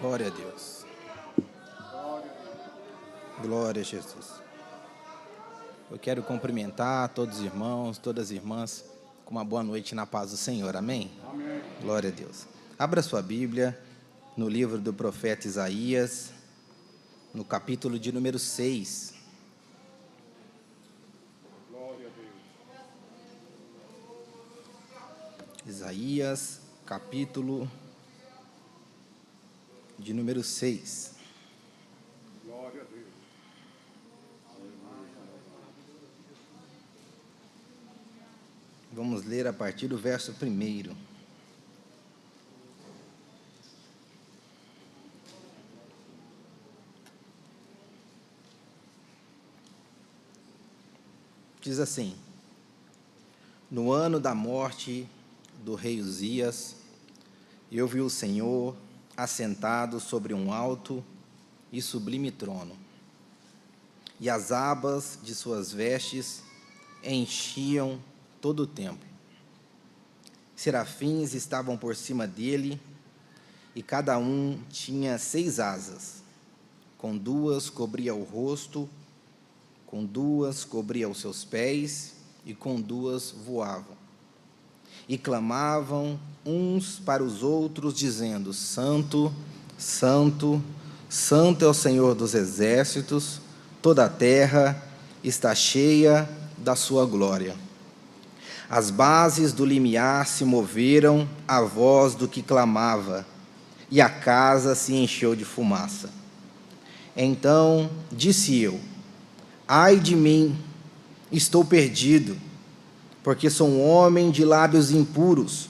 Glória a Deus. Glória a Jesus. Eu quero cumprimentar todos os irmãos, todas as irmãs, com uma boa noite na paz do Senhor. Amém? Amém. Glória a Deus. Abra sua Bíblia no livro do profeta Isaías, no capítulo de número 6. Glória a Deus. Isaías, capítulo de número 6. Glória a Deus. Vamos ler a partir do verso 1. Diz assim: no ano da morte do rei Uzias, eu vi o Senhor assentado sobre um alto e sublime trono, e as abas de suas vestes enchiam todo o templo. Serafins estavam por cima dele, e cada um tinha 6 asas. Com 2 cobria o rosto, com 2 cobria os seus pés, e com 2 voavam. E clamavam uns para os outros, dizendo: Santo, Santo, Santo é o Senhor dos exércitos, toda a terra está cheia da sua glória. As bases do limiar se moveram à voz do que clamava, e a casa se encheu de fumaça. Então disse eu: ai de mim, estou perdido, porque sou um homem de lábios impuros,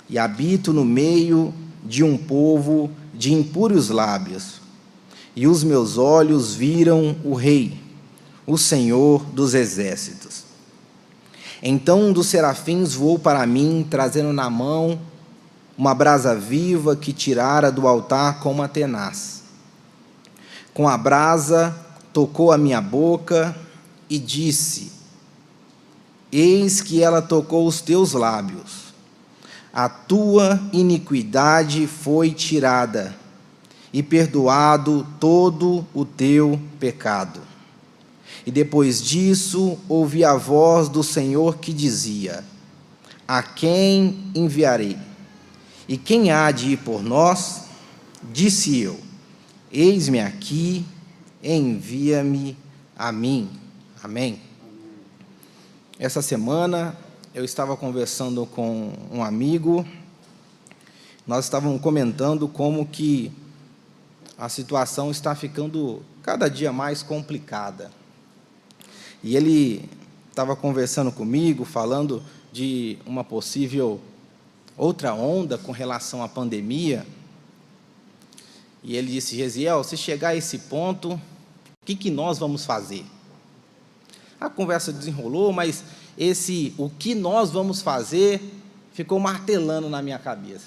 e habito no meio de um povo de impuros lábios. E os meus olhos viram o Rei, o Senhor dos exércitos. Então um dos serafins voou para mim, trazendo na mão uma brasa viva que tirara do altar com uma tenaz. Com a brasa tocou a minha boca e disse: eis que ela tocou os teus lábios. A tua iniquidade foi tirada, e perdoado todo o teu pecado. E depois disso, ouvi a voz do Senhor que dizia: a quem enviarei? E quem há de ir por nós? Disse eu: eis-me aqui, envia-me a mim. Amém? Essa semana, eu estava conversando com um amigo, nós estávamos comentando como que a situação está ficando cada dia mais complicada. E ele estava conversando comigo, falando de uma possível outra onda com relação à pandemia. E ele disse: Gesiel, se chegar a esse ponto, o que nós vamos fazer? A conversa desenrolou, mas o que nós vamos fazer ficou martelando na minha cabeça.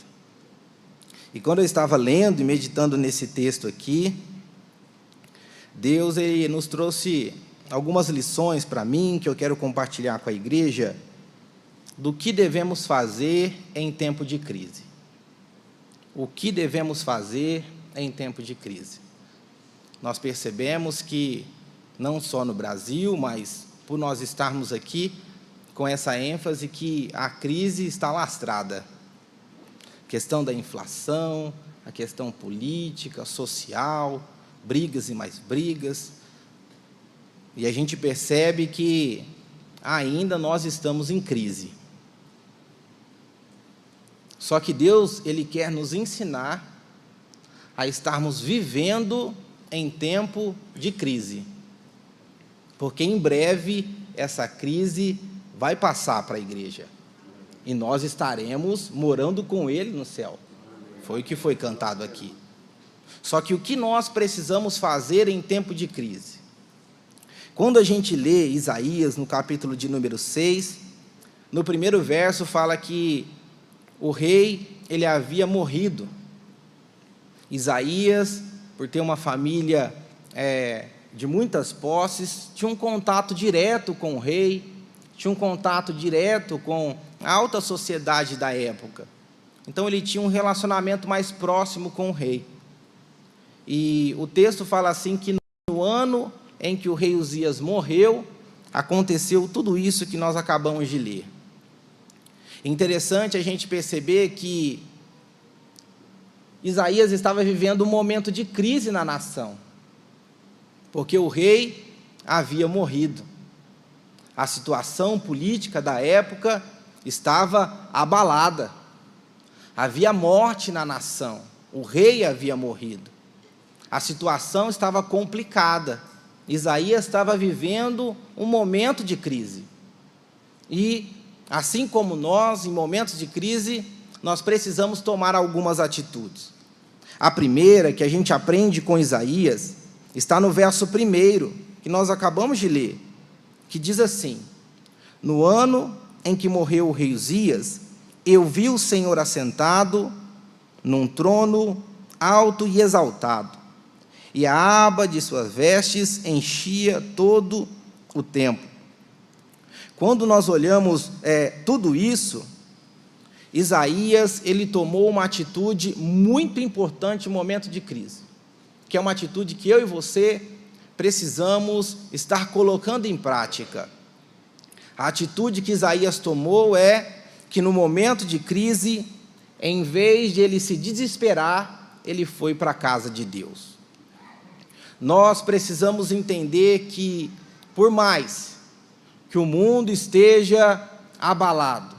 E quando eu estava lendo e meditando nesse texto aqui, Deus ele nos trouxe algumas lições para mim, que eu quero compartilhar com a igreja, do que devemos fazer em tempo de crise. O que devemos fazer em tempo de crise? Nós percebemos que, não só no Brasil, mas por nós estarmos aqui, com essa ênfase que a crise está lastrada. A questão da inflação, a questão política, social, brigas e mais brigas. E a gente percebe que ainda nós estamos em crise. Só que Deus, ele quer nos ensinar a estarmos vivendo em tempo de crise. Porque em breve essa crise vai passar para a igreja. E nós estaremos morando com Ele no céu. Foi o que foi cantado aqui. Só que o que nós precisamos fazer em tempo de crise? Quando a gente lê Isaías, no capítulo de número 6, no primeiro verso fala que o rei, ele havia morrido. Isaías, por ter uma família de muitas posses, tinha um contato direto com o rei, tinha um contato direto com a alta sociedade da época. Então, ele tinha um relacionamento mais próximo com o rei. E o texto fala assim que no ano em que o rei Uzias morreu, aconteceu tudo isso que nós acabamos de ler. Interessante a gente perceber que Isaías estava vivendo um momento de crise na nação, porque o rei havia morrido. A situação política da época estava abalada. Havia morte na nação. O rei havia morrido. A situação estava complicada. Isaías estava vivendo um momento de crise. E, assim como nós, em momentos de crise, nós precisamos tomar algumas atitudes. A primeira que a gente aprende com Isaías está no verso 1, que nós acabamos de ler, que diz assim: no ano em que morreu o rei Uzias, eu vi o Senhor assentado num trono alto e exaltado, e a aba de suas vestes enchia todo o templo. Quando nós olhamos tudo isso, Isaías, ele tomou uma atitude muito importante em momento de crise, que é uma atitude que eu e você precisamos estar colocando em prática. A atitude que Isaías tomou é que no momento de crise, em vez de ele se desesperar, ele foi para a casa de Deus. Nós precisamos entender que, por mais que o mundo esteja abalado,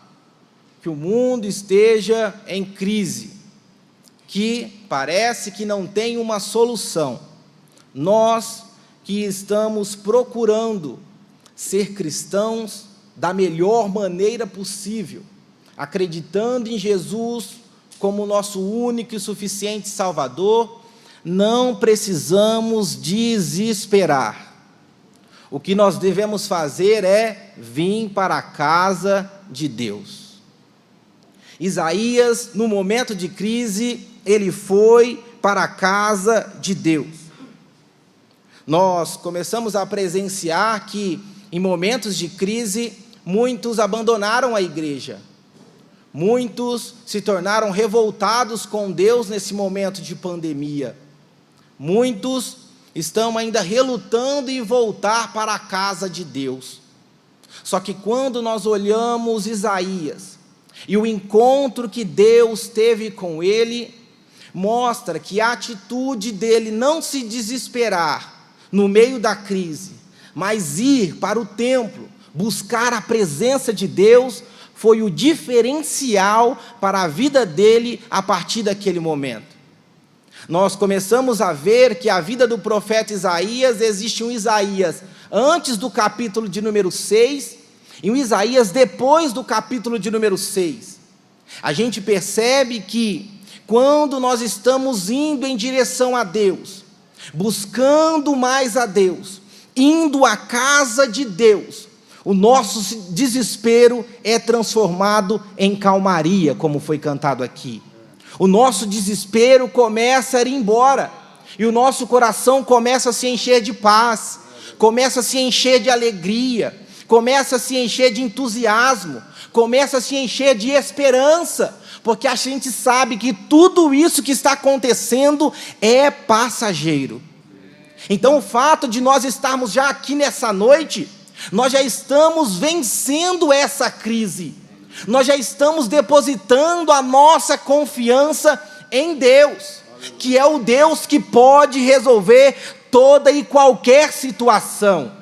que o mundo esteja em crise, que parece que não tem uma solução, nós que estamos procurando ser cristãos da melhor maneira possível, acreditando em Jesus como nosso único e suficiente Salvador, não precisamos desesperar. O que nós devemos fazer é vir para a casa de Deus. Isaías, no momento de crise, ele foi para a casa de Deus. Nós começamos a presenciar que, em momentos de crise, muitos abandonaram a igreja. Muitos se tornaram revoltados com Deus nesse momento de pandemia. Muitos estão ainda relutando em voltar para a casa de Deus. Só que quando nós olhamos Isaías, e o encontro que Deus teve com ele, mostra que a atitude dele não se desesperar no meio da crise, mas ir para o templo, buscar a presença de Deus, foi o diferencial para a vida dele a partir daquele momento. Nós começamos a ver que a vida do profeta Isaías, existe um Isaías antes do capítulo de número 6, e um Isaías depois do capítulo de número 6. A gente percebe que quando nós estamos indo em direção a Deus, buscando mais a Deus, indo à casa de Deus, o nosso desespero é transformado em calmaria, como foi cantado aqui. O nosso desespero começa a ir embora, e o nosso coração começa a se encher de paz, começa a se encher de alegria, começa a se encher de entusiasmo, começa a se encher de esperança, porque a gente sabe que tudo isso que está acontecendo é passageiro. Então o fato de nós estarmos já aqui nessa noite, nós já estamos vencendo essa crise, nós já estamos depositando a nossa confiança em Deus, que é o Deus que pode resolver toda e qualquer situação.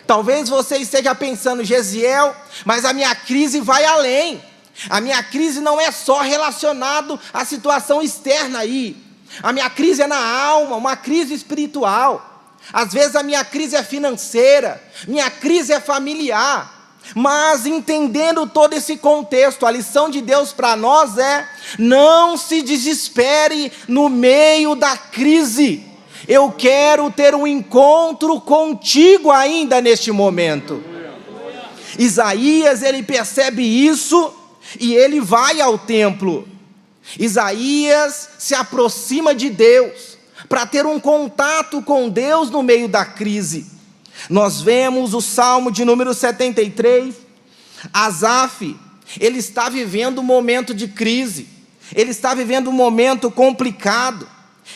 Talvez você esteja pensando: Gesiel, mas a minha crise vai além. A minha crise não é só relacionada à situação externa aí. A minha crise é na alma, uma crise espiritual. Às vezes a minha crise é financeira, minha crise é familiar. Mas entendendo todo esse contexto, a lição de Deus para nós é: não se desespere no meio da crise. Eu quero ter um encontro contigo ainda neste momento. Isaías, ele percebe isso e ele vai ao templo. Isaías se aproxima de Deus para ter um contato com Deus no meio da crise. Nós vemos o Salmo de número 73, Asaf, ele está vivendo um momento de crise, ele está vivendo um momento complicado.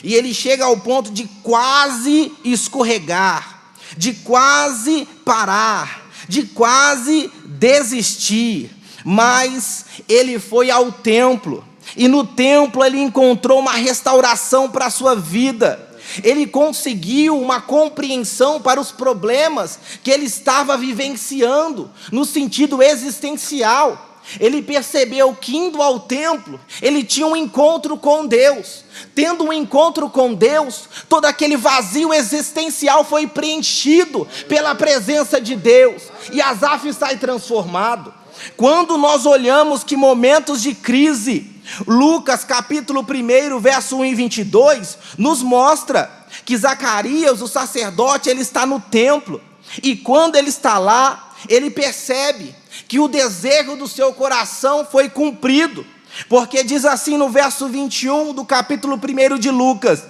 E ele chega ao ponto de quase escorregar, de quase parar, de quase desistir. Mas ele foi ao templo, e no templo ele encontrou uma restauração para a sua vida. Ele conseguiu uma compreensão para os problemas que ele estava vivenciando, no sentido existencial. Ele percebeu que indo ao templo, ele tinha um encontro com Deus. Tendo um encontro com Deus, todo aquele vazio existencial foi preenchido pela presença de Deus, e Asaf sai transformado. Quando nós olhamos que momentos de crise, Lucas capítulo 1, verso 1 e 22, nos mostra que Zacarias, o sacerdote, ele está no templo, e quando ele está lá, ele percebe que o desejo do seu coração foi cumprido, porque diz assim no verso 21 do capítulo 1 de Lucas: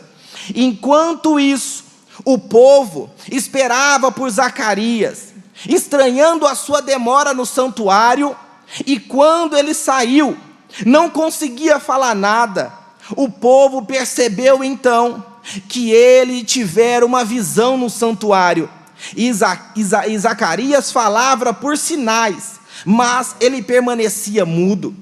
enquanto isso, o povo esperava por Zacarias, estranhando a sua demora no santuário, e quando ele saiu, não conseguia falar nada. O povo percebeu então que ele tivera uma visão no santuário, e Zacarias falava por sinais, mas ele permanecia mudo.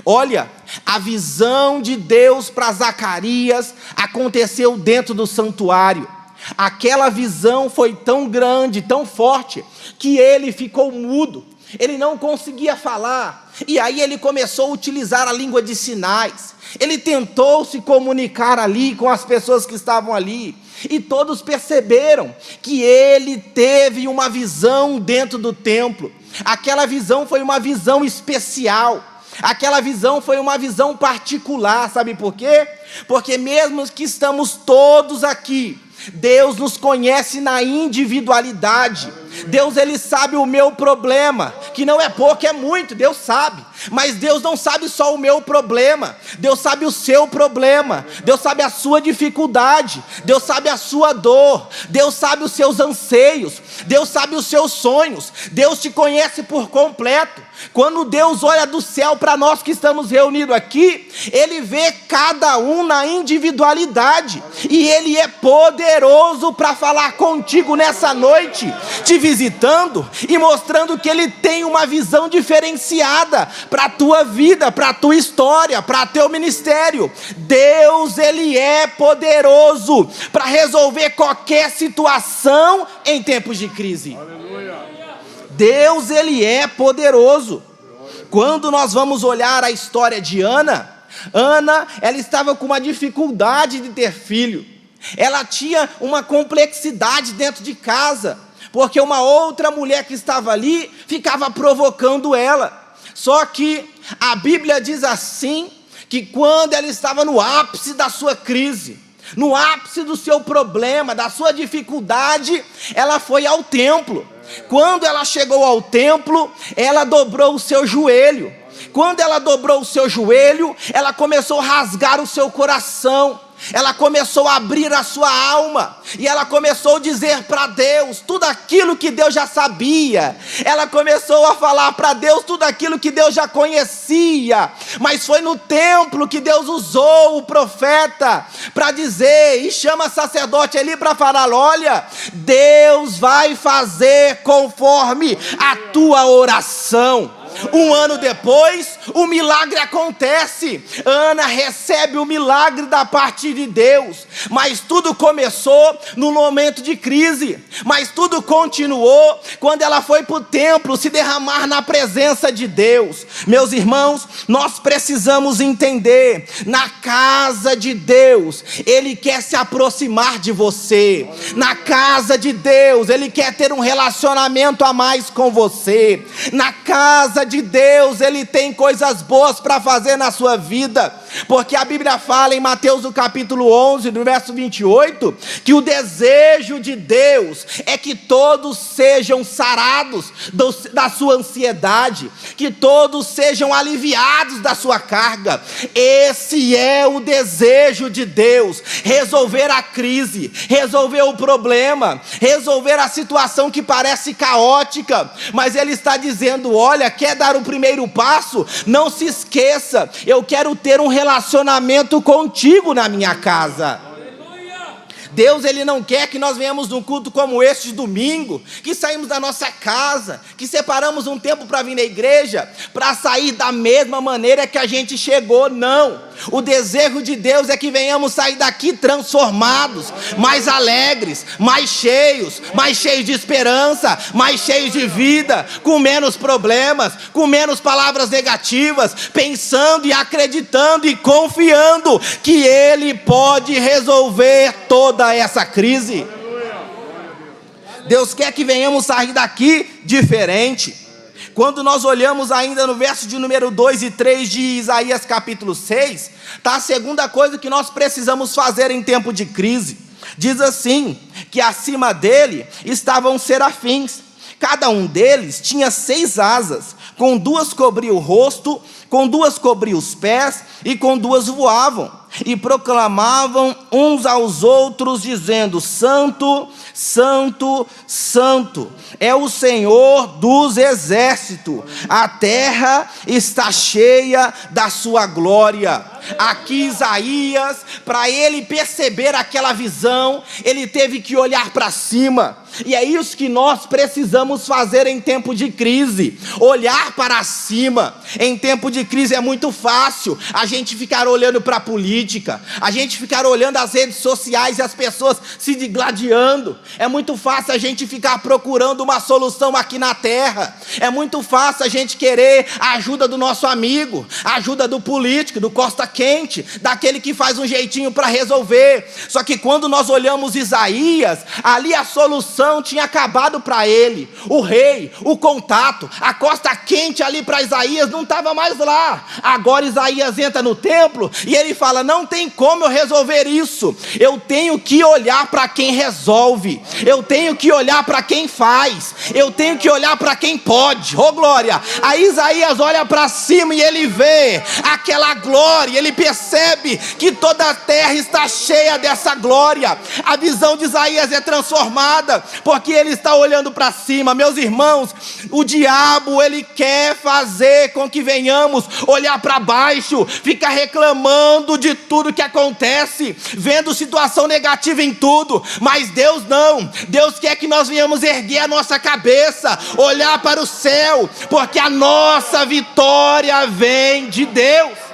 Olha, a visão de Deus para Zacarias aconteceu dentro do santuário. Aquela visão foi tão grande, tão forte, que ele ficou mudo, ele não conseguia falar, e aí ele começou a utilizar a língua de sinais. Ele tentou se comunicar ali com as pessoas que estavam ali, e todos perceberam que ele teve uma visão dentro do templo. Aquela visão foi uma visão especial, aquela visão foi uma visão particular. Sabe por quê? Porque mesmo que estamos todos aqui, Deus nos conhece na individualidade. Deus, ele sabe o meu problema, que não é pouco, é muito, Deus sabe. Mas Deus não sabe só o meu problema, Deus sabe o seu problema, Deus sabe a sua dificuldade, Deus sabe a sua dor, Deus sabe os seus anseios, Deus sabe os seus sonhos. Deus te conhece por completo. Quando Deus olha do céu para nós que estamos reunidos aqui, Ele vê cada um na individualidade, e Ele é poderoso para falar contigo nessa noite, te visitando e mostrando que Ele tem uma visão diferenciada para a tua vida, para a tua história, para o teu ministério. Deus, Ele é poderoso para resolver qualquer situação em tempos de crise. Aleluia. Deus, Ele é poderoso. Quando nós vamos olhar a história de Ana, ela estava com uma dificuldade de ter filho. Ela tinha uma complexidade dentro de casa, porque uma outra mulher que estava ali ficava provocando ela. Só que a Bíblia diz assim, que quando ela estava no ápice da sua crise, no ápice do seu problema, da sua dificuldade, ela foi ao templo. Quando ela chegou ao templo, ela dobrou o seu joelho. Quando ela dobrou o seu joelho, ela começou a rasgar o seu coração. Ela começou a abrir a sua alma, e ela começou a dizer para Deus tudo aquilo que Deus já sabia. Ela começou a falar para Deus tudo aquilo que Deus já conhecia. Mas foi no templo que Deus usou o profeta para dizer, e chama sacerdote ali para falar: olha, Deus vai fazer conforme a tua oração. Um ano depois, o milagre acontece. Ana recebe o milagre da parte de Deus. Mas tudo começou no momento de crise. Mas tudo continuou quando ela foi para o templo se derramar na presença de Deus. Meus irmãos, nós precisamos entender: na casa de Deus, Ele quer se aproximar de você. Na casa de Deus, Ele quer ter um relacionamento a mais com você. Na casa de Deus, Ele tem coisas boas para fazer na sua vida, porque a Bíblia fala em Mateus no capítulo 11, no verso 28, que o desejo de Deus é que todos sejam sarados da sua ansiedade, que todos sejam aliviados da sua carga. Esse é o desejo de Deus: resolver a crise, resolver o problema, resolver a situação que parece caótica. Mas Ele está dizendo: olha, quer dar o primeiro passo? Não se esqueça, eu quero ter um relacionamento contigo na minha casa. Deus, Ele não quer que nós venhamos num culto como este de domingo, que saímos da nossa casa, que separamos um tempo para vir na igreja, para sair da mesma maneira que a gente chegou, não. O desejo de Deus é que venhamos sair daqui transformados, mais alegres, mais cheios de esperança, mais cheios de vida, com menos problemas, com menos palavras negativas, pensando e acreditando e confiando que Ele pode resolver toda essa crise. Deus quer que venhamos sair daqui diferente. Quando nós olhamos ainda no verso de número 2 e 3 de Isaías capítulo 6, está a segunda coisa que nós precisamos fazer em tempo de crise. Diz assim, que acima dele estavam serafins, cada um deles tinha 6 asas, com 2 cobria o rosto, com 2 cobria os pés, e com 2 voavam, e proclamavam uns aos outros, dizendo: Santo, Santo, Santo, é o Senhor dos exércitos, a terra está cheia da sua glória. Aqui Isaías, para ele perceber aquela visão, ele teve que olhar para cima, e é isso que nós precisamos fazer em tempo de crise, olhar para cima. Em tempo de crise é muito fácil a gente ficar olhando para a política, a gente ficar olhando as redes sociais e as pessoas se digladiando, é muito fácil a gente ficar procurando uma solução aqui na terra, é muito fácil a gente querer a ajuda do nosso amigo, a ajuda do político, do Costa Quente, daquele que faz um jeitinho para resolver. Só que quando nós olhamos Isaías, ali a solução tinha acabado para ele, o rei, o contato, a Costa Quente ali para Isaías não estava mais lá. Agora Isaías entra no templo e ele fala: não tem como eu resolver isso, eu tenho que olhar para quem resolve, eu tenho que olhar para quem faz, eu tenho que olhar para quem pode. Oh glória! Aí Isaías olha para cima e ele vê aquela glória, ele percebe que toda a terra está cheia dessa glória. A visão de Isaías é transformada, porque ele está olhando para cima. Meus irmãos, o diabo, ele quer fazer com que venhamos olhar para baixo, ficar reclamando de tudo que acontece, vendo situação negativa em tudo, mas Deus não. Deus quer que nós venhamos erguer a nossa cabeça, olhar para o céu, porque a nossa vitória vem de Deus.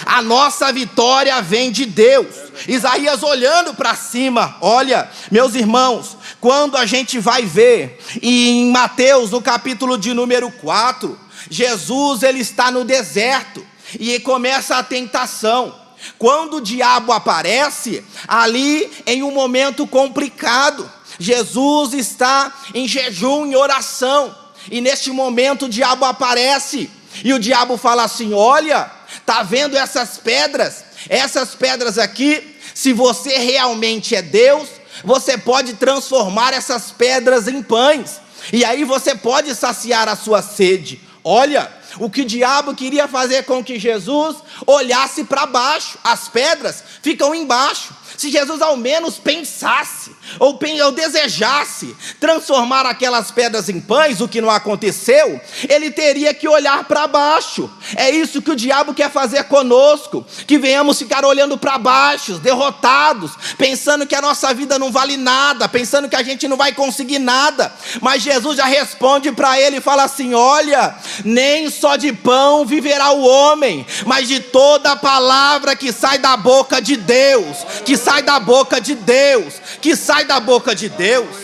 A nossa vitória vem de Deus. Isaías olhando para cima, olha, meus irmãos, quando a gente vai ver em Mateus, no capítulo de número 4, Jesus, ele está no deserto e começa a tentação. Quando o diabo aparece, ali em um momento complicado, Jesus está em jejum, em oração, e neste momento o diabo aparece, e o diabo fala assim: olha, está vendo essas pedras aqui? Se você realmente é Deus, você pode transformar essas pedras em pães, e aí você pode saciar a sua sede. Olha, o que o diabo queria fazer com que Jesus olhasse para baixo, as pedras ficam embaixo. Se Jesus ao menos pensasse, ou desejasse transformar aquelas pedras em pães, o que não aconteceu, ele teria que olhar para baixo. É isso que o diabo quer fazer conosco, que venhamos ficar olhando para baixo, derrotados, pensando que a nossa vida não vale nada, pensando que a gente não vai conseguir nada. Mas Jesus já responde para ele e fala assim: olha, nem só de pão viverá o homem, mas de toda a palavra que sai da boca de Deus, que sai da boca de Deus, que sai da boca de Deus.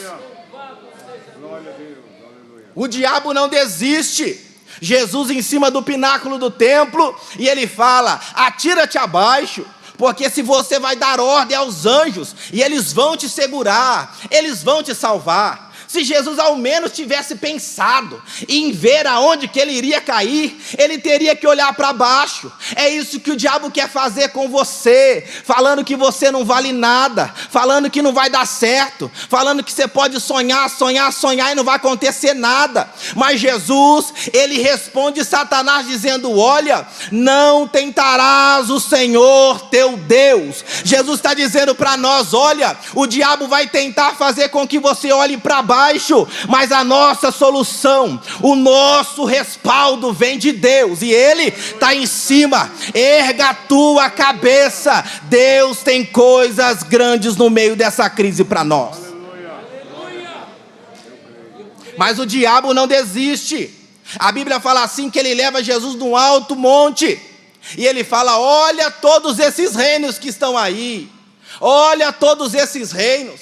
O diabo não desiste. Jesus em cima do pináculo do templo, e ele fala: atira-te abaixo, porque se você vai dar ordem aos anjos, e eles vão te segurar, eles vão te salvar. Se Jesus ao menos tivesse pensado em ver aonde que ele iria cair, ele teria que olhar para baixo. É isso que o diabo quer fazer com você, falando que você não vale nada, falando que não vai dar certo, falando que você pode sonhar e não vai acontecer nada. Mas Jesus, ele responde Satanás dizendo: olha, não tentarás o Senhor teu Deus. Jesus está dizendo para nós: olha, o diabo vai tentar fazer com que você olhe para baixo, baixo, mas a nossa solução, o nosso respaldo vem de Deus, e Ele está em cima. Erga a tua cabeça, Deus tem coisas grandes no meio dessa crise para nós. Mas o diabo não desiste. A Bíblia fala assim, que ele leva Jesus num alto monte, e ele fala: olha todos esses reinos que estão aí, olha todos esses reinos,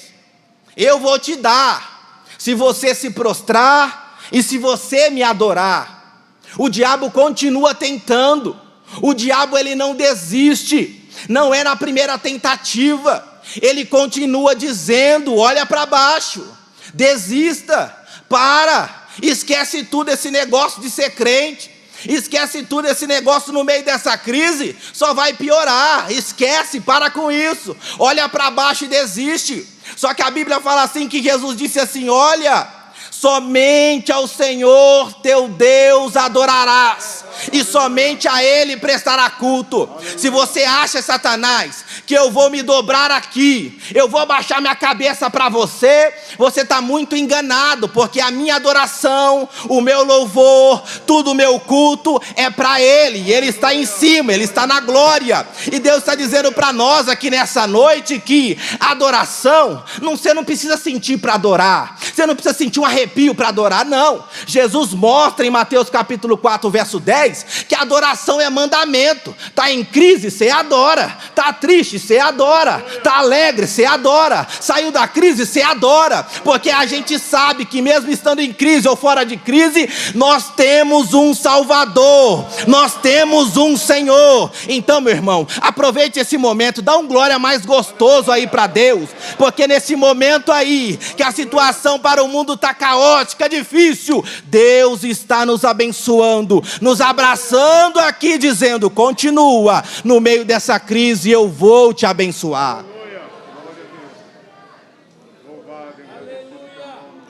eu vou te dar, se você se prostrar, e se você me adorar. O diabo continua tentando, o diabo ele não desiste, não é na primeira tentativa, ele continua dizendo: olha para baixo, desista, para, esquece tudo esse negócio de ser crente, esquece tudo esse negócio no meio dessa crise, só vai piorar, esquece, para com isso, olha para baixo e desiste. Só que a Bíblia fala assim, que Jesus disse assim: olha, somente ao Senhor teu Deus adorarás, e somente a Ele prestará culto. Se você acha, Satanás, que eu vou me dobrar aqui, eu vou abaixar minha cabeça para você, você está muito enganado, porque a minha adoração, o meu louvor, tudo o meu culto é para Ele, e Ele está em cima, Ele está na glória. E Deus está dizendo para nós aqui nessa noite que adoração, você não precisa sentir para adorar, você não precisa sentir um arrepio para adorar, não. Jesus mostra em Mateus capítulo 4, verso 10, que a adoração é mandamento. Está em crise, você adora. Está triste, você adora. Está alegre, você adora. Saiu da crise, você adora. Porque a gente sabe que mesmo estando em crise ou fora de crise, nós temos um Salvador, nós temos um Senhor. Então, meu irmão, aproveite esse momento, dá um glória mais gostoso aí para Deus, porque nesse momento aí, que a situação para o mundo está caótica, difícil, Deus está nos abençoando, nos abraçando aqui, dizendo: continua, no meio dessa crise eu vou te abençoar.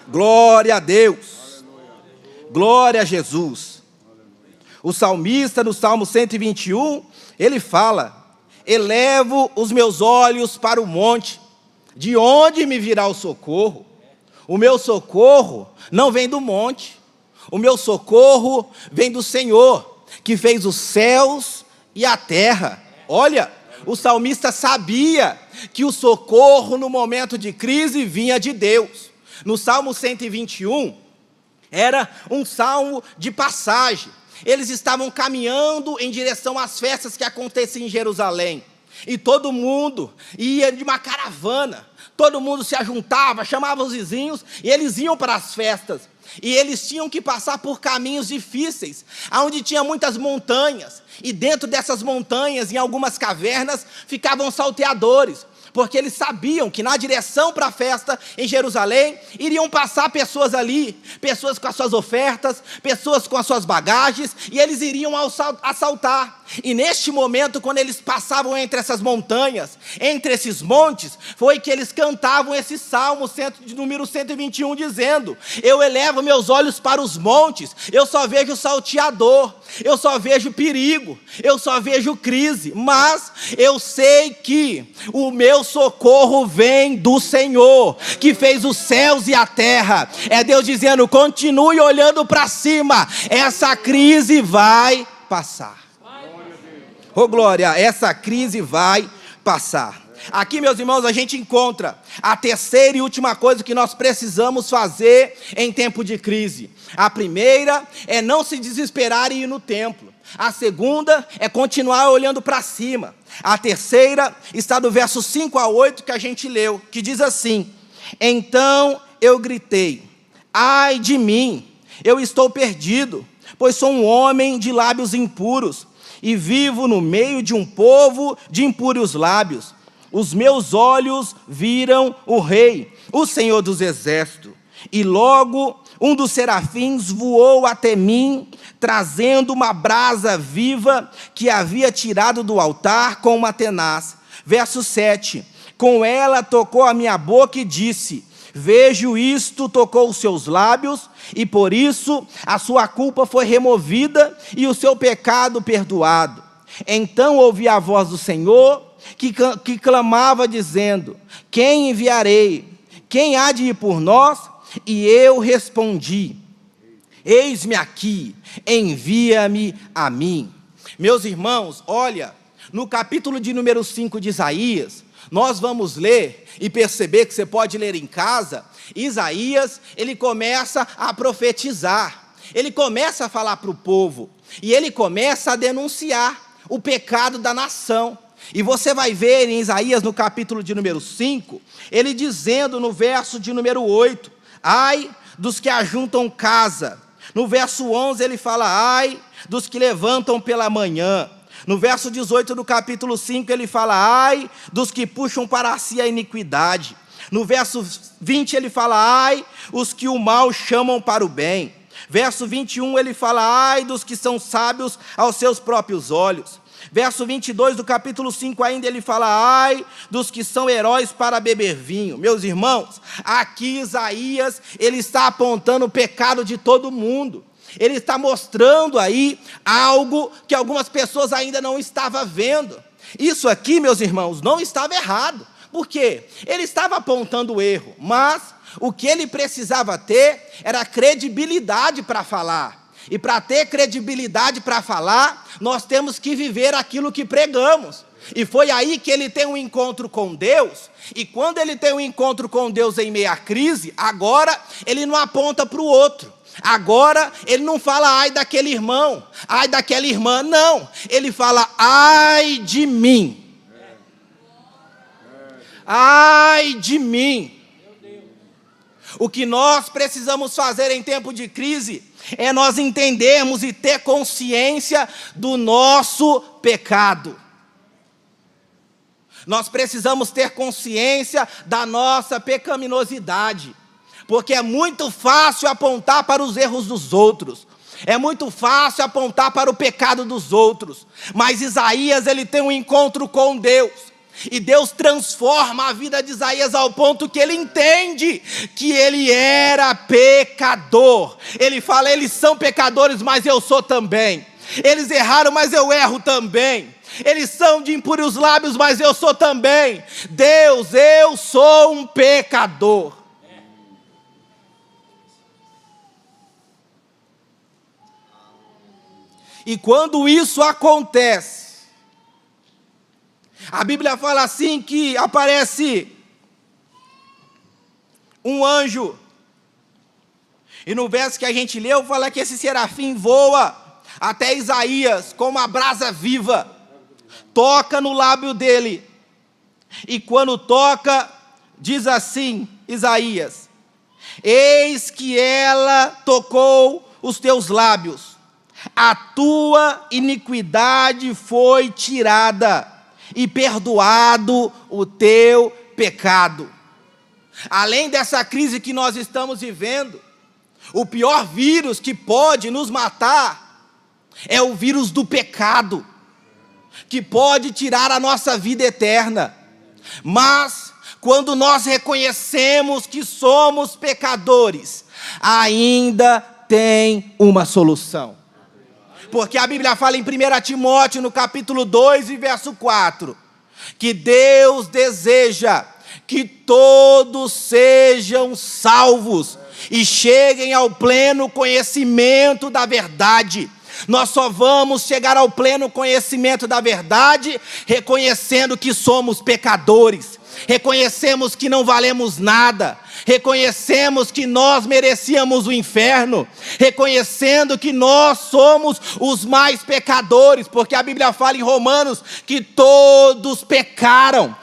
Glória a Deus, glória a Jesus. O salmista no Salmo 121, ele fala: elevo os meus olhos para o monte, de onde me virá o socorro? O meu socorro não vem do monte, o meu socorro vem do Senhor, que fez os céus e a terra. Olha, o salmista sabia que o socorro no momento de crise vinha de Deus. No Salmo 121, era um salmo de passagem. Eles estavam caminhando em direção às festas que aconteciam em Jerusalém, e todo mundo ia de uma caravana, todo mundo se ajuntava, chamava os vizinhos, e eles iam para as festas. E eles tinham que passar por caminhos difíceis, onde tinha muitas montanhas, e dentro dessas montanhas, em algumas cavernas, ficavam salteadores, porque eles sabiam que na direção para a festa em Jerusalém, iriam passar pessoas ali, pessoas com as suas ofertas, pessoas com as suas bagagens, e eles iriam assaltar. E neste momento, quando eles passavam entre essas montanhas, entre esses montes, foi que eles cantavam esse salmo de número 121, dizendo: eu elevo meus olhos para os montes, eu só vejo salteador, eu só vejo perigo, eu só vejo crise, mas eu sei que o meu socorro vem do Senhor, que fez os céus e a terra. É Deus dizendo: continue olhando para cima, essa crise vai passar. Oh glória, essa crise vai passar. Aqui, meus irmãos, a gente encontra a terceira e última coisa que nós precisamos fazer em tempo de crise. A primeira é não se desesperar e ir no templo. A segunda é continuar olhando para cima. A terceira está do verso 5 a 8 que a gente leu, que diz assim: então eu gritei: ai de mim, eu estou perdido, pois sou um homem de lábios impuros, e vivo no meio de um povo de impuros lábios. Os meus olhos viram o Rei, o Senhor dos Exércitos. E logo um dos serafins voou até mim, trazendo uma brasa viva que havia tirado do altar com uma tenaz. Verso 7. Com ela tocou a minha boca e disse: vejo isto, tocou os seus lábios, e por isso a sua culpa foi removida e o seu pecado perdoado. Então ouvi a voz do Senhor, que clamava dizendo: quem enviarei? Quem há de ir por nós? E eu respondi: eis-me aqui, envia-me a mim. Meus irmãos, olha, no capítulo de número 5 de Isaías, nós vamos ler e perceber que você pode ler em casa. Isaías, ele começa a profetizar, ele começa a falar para o povo, e ele começa a denunciar o pecado da nação. E você vai ver em Isaías, no capítulo de número 5, ele dizendo no verso de número 8, ai dos que ajuntam casa. No verso 11 ele fala, ai dos que levantam pela manhã. No verso 18 do capítulo 5 ele fala, ai dos que puxam para si a iniquidade. No verso 20 ele fala, ai os que o mal chamam para o bem. Verso 21 ele fala, ai dos que são sábios aos seus próprios olhos. Verso 22 do capítulo 5 ainda ele fala, ai dos que são heróis para beber vinho. Meus irmãos, aqui Isaías, ele está apontando o pecado de todo mundo. Ele está mostrando aí algo que algumas pessoas ainda não estavam vendo. Isso aqui, meus irmãos, não estava errado. Por quê? Ele estava apontando o erro, mas o que ele precisava ter era credibilidade para falar. E para ter credibilidade para falar, nós temos que viver aquilo que pregamos. E foi aí que ele tem um encontro com Deus. E quando ele tem um encontro com Deus em meio à crise, agora ele não aponta para o outro. Agora ele não fala ai daquele irmão, ai daquela irmã, não. Ele fala ai de mim. Ai de mim. O que nós precisamos fazer em tempo de crise é nós entendermos e ter consciência do nosso pecado. Nós precisamos ter consciência da nossa pecaminosidade, porque é muito fácil apontar para os erros dos outros, é muito fácil apontar para o pecado dos outros, mas Isaías ele tem um encontro com Deus, e Deus transforma a vida de Isaías ao ponto que ele entende que ele era pecador. Ele fala, eles são pecadores, mas eu sou também. Eles erraram, mas eu erro também. Eles são de impuros lábios, mas eu sou também. Deus, eu sou um pecador. E quando isso acontece, a Bíblia fala assim que aparece um anjo. E no verso que a gente leu, fala que esse serafim voa até Isaías com uma brasa viva. Toca no lábio dele. E quando toca, diz assim, Isaías, eis que ela tocou os teus lábios. A tua iniquidade foi tirada e perdoado o teu pecado. Além dessa crise que nós estamos vivendo, o pior vírus que pode nos matar é o vírus do pecado, que pode tirar a nossa vida eterna. Mas, quando nós reconhecemos que somos pecadores, ainda tem uma solução. Porque a Bíblia fala em 1 Timóteo, no capítulo 2 e verso 4, que Deus deseja que todos sejam salvos e cheguem ao pleno conhecimento da verdade. Nós só vamos chegar ao pleno conhecimento da verdade reconhecendo que somos pecadores, reconhecemos que não valemos nada, reconhecemos que nós merecíamos o inferno, reconhecendo que nós somos os mais pecadores, porque a Bíblia fala em Romanos que todos pecaram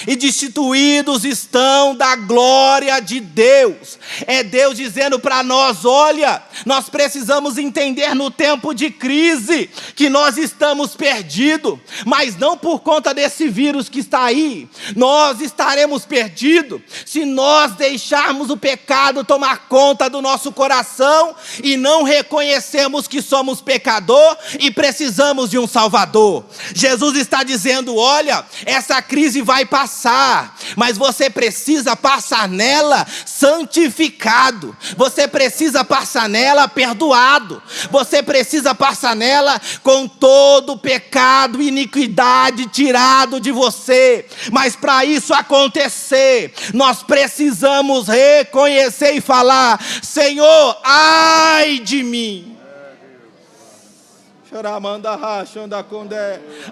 e destituídos estão da glória de Deus. É Deus dizendo para nós, olha, nós precisamos entender no tempo de crise que nós estamos perdidos, mas não por conta desse vírus que está aí. Nós estaremos perdidos se nós deixarmos o pecado tomar conta do nosso coração e não reconhecemos que somos pecador e precisamos de um Salvador. Jesus está dizendo, olha, essa crise vai passar, mas você precisa passar nela santificado, você precisa passar nela perdoado, você precisa passar nela com todo pecado e iniquidade tirado de você. Mas para isso acontecer, nós precisamos reconhecer e falar: Senhor, ai de mim.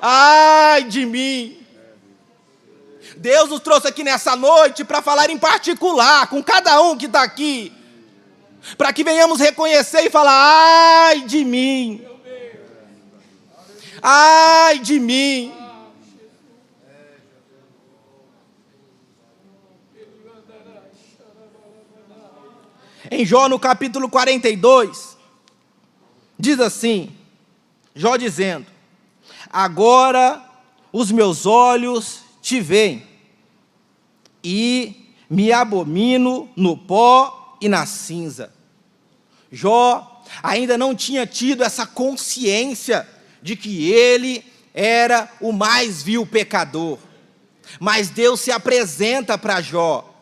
Ai de mim. Deus nos trouxe aqui nessa noite para falar em particular com cada um que está aqui, para que venhamos reconhecer e falar: ai de mim, ai de mim. Em Jó, no capítulo 42, diz assim, Jó dizendo: agora os meus olhos te veem, e me abomino no pó e na cinza. Jó ainda não tinha tido essa consciência de que ele era o mais vil pecador. Mas Deus se apresenta para Jó.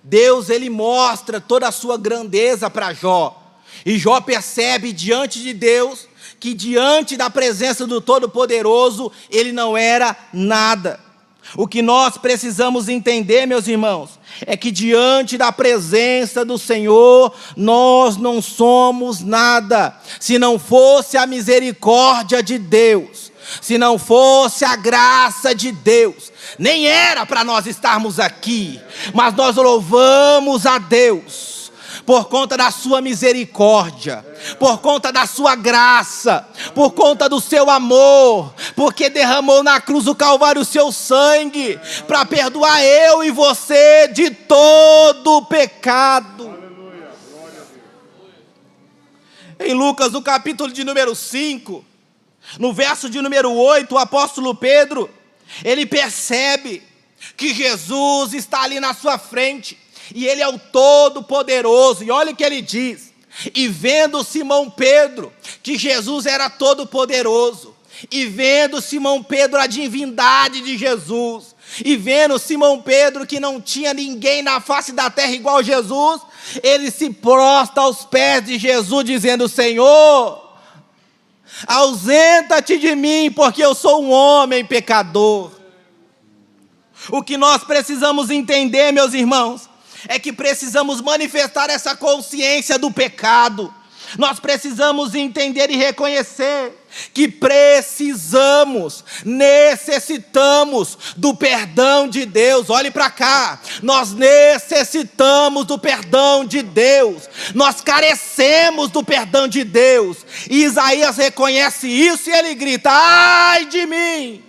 Deus, ele mostra toda a sua grandeza para Jó. E Jó percebe diante de Deus que diante da presença do Todo-Poderoso ele não era nada. O que nós precisamos entender, meus irmãos, é que diante da presença do Senhor, nós não somos nada. Se não fosse a misericórdia de Deus, se não fosse a graça de Deus, nem era para nós estarmos aqui. Mas nós louvamos a Deus por conta da sua misericórdia, por conta da sua graça, por conta do seu amor, porque derramou na cruz do Calvário o seu sangue, para perdoar eu e você de todo o pecado. Aleluia. Glória a Deus. Em Lucas, no capítulo de número 5, no verso de número 8, o apóstolo Pedro, ele percebe que Jesus está ali na sua frente, e ele é o Todo-Poderoso. E olha o que ele diz: e vendo Simão Pedro que Jesus era Todo-Poderoso, e vendo Simão Pedro a divindade de Jesus, e vendo Simão Pedro que não tinha ninguém na face da terra igual a Jesus, ele se prostra aos pés de Jesus dizendo: Senhor, ausenta-te de mim, porque eu sou um homem pecador. O que nós precisamos entender, meus irmãos, é que precisamos manifestar essa consciência do pecado. Nós precisamos entender e reconhecer que necessitamos do perdão de Deus. Olhe para cá, nós necessitamos do perdão de Deus, nós carecemos do perdão de Deus. E Isaías reconhece isso e ele grita: ai de mim.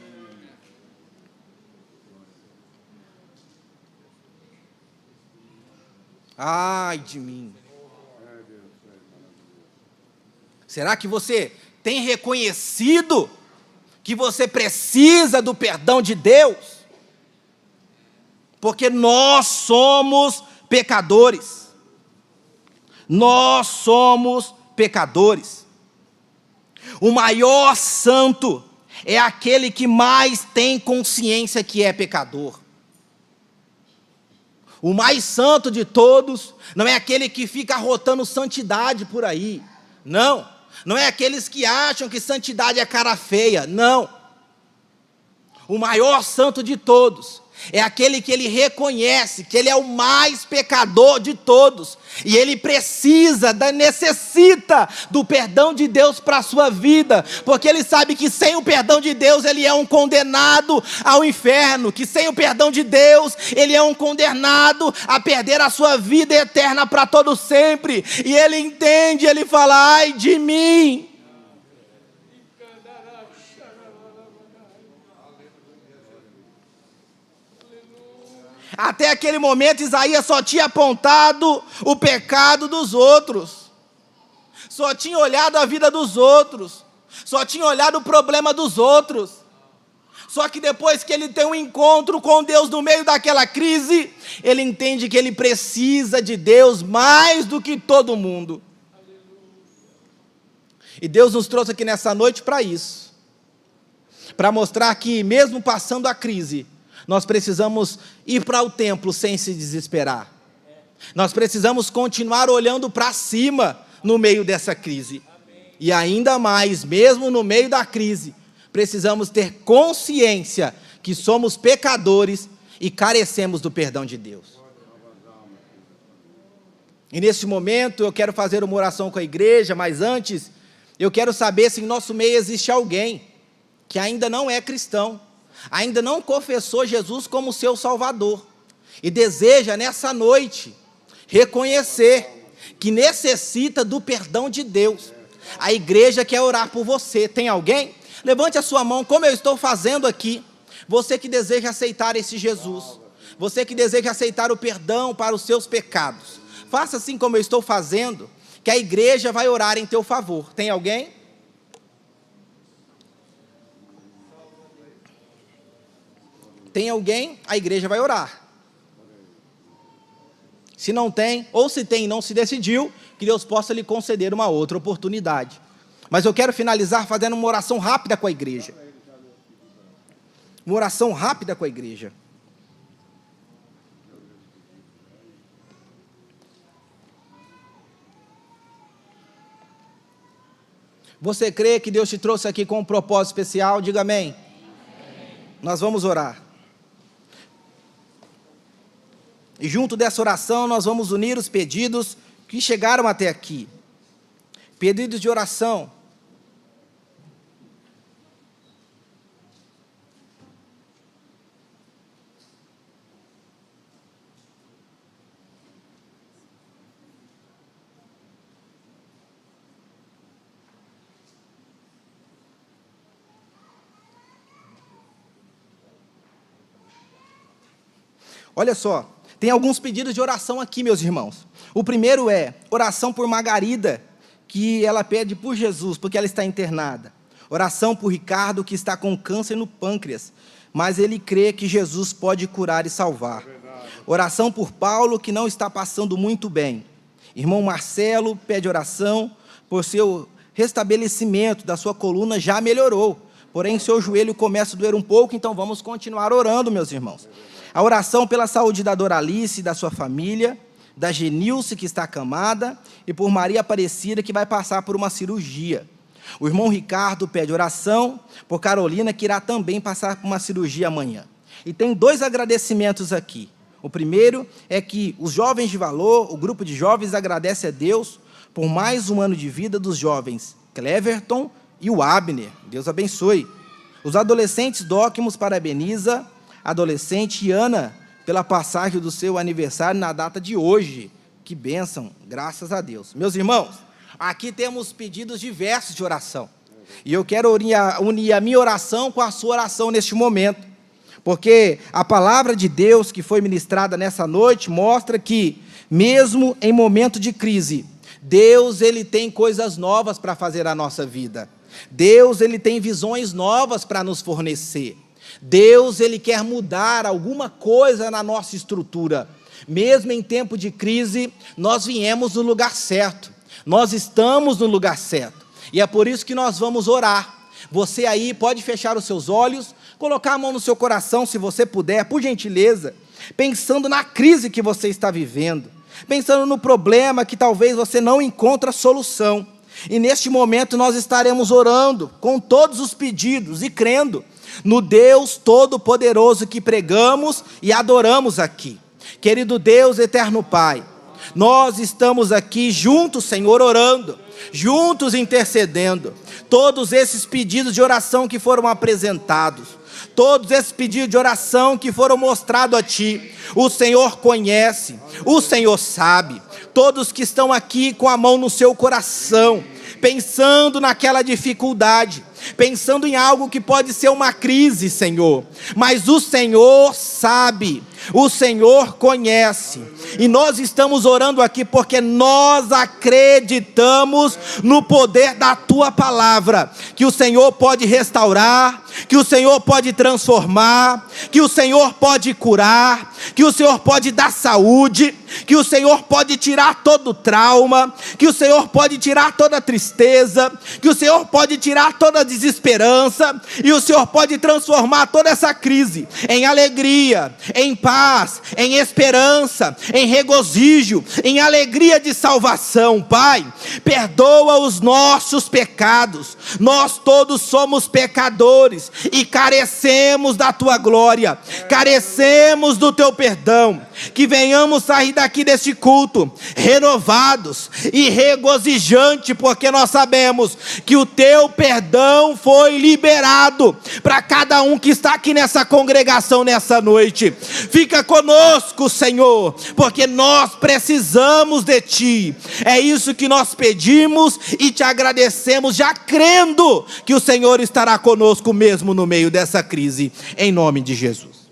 Ai de mim. Será que você tem reconhecido que você precisa do perdão de Deus? Porque nós somos pecadores. Nós somos pecadores. O maior santo é aquele que mais tem consciência que é pecador. O mais santo de todos não é aquele que fica arrotando santidade por aí. Não. Não é aqueles que acham que santidade é cara feia. Não. O maior santo de todos é aquele que ele reconhece que ele é o mais pecador de todos. E ele necessita do perdão de Deus para a sua vida. Porque ele sabe que sem o perdão de Deus ele é um condenado ao inferno. Que sem o perdão de Deus ele é um condenado a perder a sua vida eterna para todo sempre. E ele entende, ele fala: ai de mim. Até aquele momento Isaías só tinha apontado o pecado dos outros, só tinha olhado a vida dos outros, só tinha olhado o problema dos outros. Só que depois que ele tem um encontro com Deus no meio daquela crise, ele entende que ele precisa de Deus mais do que todo mundo. E Deus nos trouxe aqui nessa noite para isso, para mostrar que, mesmo passando a crise, nós precisamos ir para o templo sem se desesperar. Nós precisamos continuar olhando para cima no meio dessa crise. E ainda mais, mesmo no meio da crise, precisamos ter consciência que somos pecadores e carecemos do perdão de Deus. E nesse momento eu quero fazer uma oração com a igreja, mas antes eu quero saber se em nosso meio existe alguém que ainda não é cristão, ainda não confessou Jesus como seu Salvador, e deseja nessa noite reconhecer que necessita do perdão de Deus. A igreja quer orar por você. Tem alguém? Levante a sua mão, como eu estou fazendo aqui. Você que deseja aceitar esse Jesus, você que deseja aceitar o perdão para os seus pecados, faça assim como eu estou fazendo, que a igreja vai orar em teu favor. Tem alguém? Tem alguém? A igreja vai orar. Se não tem, ou se tem e não se decidiu, que Deus possa lhe conceder uma outra oportunidade. Mas eu quero finalizar fazendo uma oração rápida com a igreja. Uma oração rápida com a igreja. Você crê que Deus te trouxe aqui com um propósito especial? Diga amém. Nós vamos orar. E junto dessa oração nós vamos unir os pedidos que chegaram até aqui. Pedidos de oração. Olha só, tem alguns pedidos de oração aqui, meus irmãos. O primeiro é oração por Margarida, que ela pede por Jesus, porque ela está internada. Oração por Ricardo, que está com câncer no pâncreas, mas ele crê que Jesus pode curar e salvar. Oração por Paulo, que não está passando muito bem. Irmão Marcelo pede oração por seu restabelecimento da sua coluna, já melhorou. Porém, seu joelho começa a doer um pouco, então vamos continuar orando, meus irmãos. A oração pela saúde da Doralice e da sua família, da Genilce, que está acamada, e por Maria Aparecida, que vai passar por uma cirurgia. O irmão Ricardo pede oração por Carolina, que irá também passar por uma cirurgia amanhã. E tem 2 agradecimentos aqui. O primeiro é que os jovens de valor, o grupo de jovens, agradece a Deus por mais um ano de vida dos jovens Cleverton e o Abner. Deus abençoe. Os adolescentes Dóquimos parabeniza a adolescente Ana pela passagem do seu aniversário na data de hoje. Que bênção, graças a Deus. Meus irmãos, aqui temos pedidos diversos de oração. E eu quero unir a minha oração com a sua oração neste momento. Porque a palavra de Deus que foi ministrada nessa noite mostra que, mesmo em momento de crise, Deus ele tem coisas novas para fazer na nossa vida. Deus ele tem visões novas para nos fornecer. Deus ele quer mudar alguma coisa na nossa estrutura. Mesmo em tempo de crise, nós viemos no lugar certo. Nós estamos no lugar certo. E é por isso que nós vamos orar. Você aí pode fechar os seus olhos, colocar a mão no seu coração, se você puder, por gentileza, pensando na crise que você está vivendo, pensando no problema que talvez você não encontre solução. E neste momento nós estaremos orando com todos os pedidos e crendo no Deus Todo-Poderoso que pregamos e adoramos aqui. Querido Deus, eterno Pai, nós estamos aqui juntos, Senhor, orando, juntos intercedendo. Todos esses pedidos de oração que foram apresentados, todos esses pedidos de oração que foram mostrados a Ti, o Senhor conhece, o Senhor sabe. Todos que estão aqui com a mão no seu coração, pensando naquela dificuldade, pensando em algo que pode ser uma crise, Senhor, mas o Senhor sabe, o Senhor conhece, e nós estamos orando aqui porque nós acreditamos no poder da Tua palavra, que o Senhor pode restaurar, que o Senhor pode transformar, que o Senhor pode curar, que o Senhor pode dar saúde. que o Senhor pode tirar todo o trauma, que o Senhor pode tirar toda a tristeza, que o Senhor pode tirar toda a desesperança, e o Senhor pode transformar toda essa crise em alegria, em paz, em esperança, em regozijo, em alegria de salvação. Pai, perdoa os nossos pecados. Nós todos somos pecadores e carecemos da tua glória, carecemos do teu perdão. Que venhamos sair daqui deste culto renovados e regozijantes, porque nós sabemos que o teu perdão foi liberado para cada um que está aqui nessa congregação nessa noite. Fica conosco, Senhor, porque nós precisamos de ti. É isso que nós pedimos e te agradecemos, já crendo que o Senhor estará conosco mesmo no meio dessa crise, em nome de Jesus.